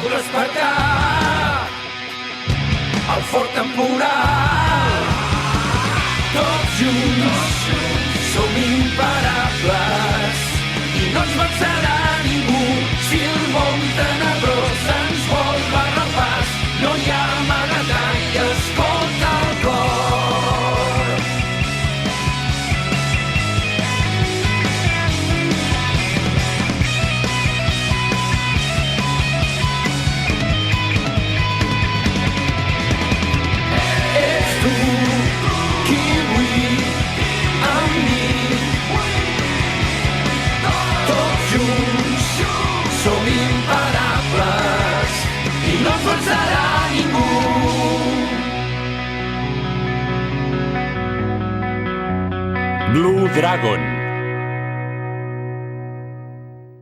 Despertar el fort temporal. Tots junts som imparables i no ens vencerà ningú. Si el món tenebrós ens vol barrar el pas, no hi ha amagatall, escolta el cor. Ets tu qui avui amb mi, tots junts som imparables i no ens vencerà ningú. Blue Dragon.